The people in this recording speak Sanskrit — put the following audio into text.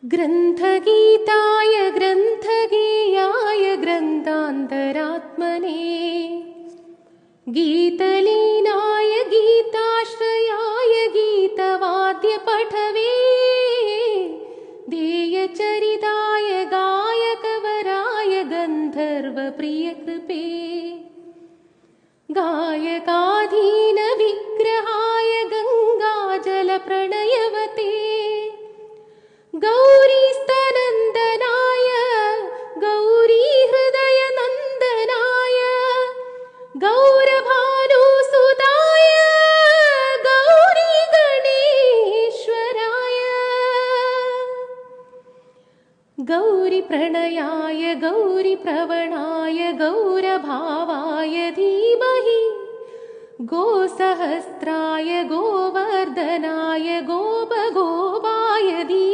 ग्रन्थगीताय ग्रन्थगेयाय ग्रन्थान्तरात्मने गीतलीनाय गीताश्रयाय गीतवाद्यपठवे ध्येयचरिताय गायकवराय गन्धर्वप्रियकृपे गायकाधीनविग्रहाय गङ्गाजलप्रणयवते गौरीस्तनन्दनाय गौरीहृदयनन्दनाय गौरभानुसुताय गौरीगणेश्वराय गौरीप्रणयाय गौरीप्रवणाय गौरभावाय धीमहि गोसहस्राय गोवर्धनाय गोपगोपाय धीमहि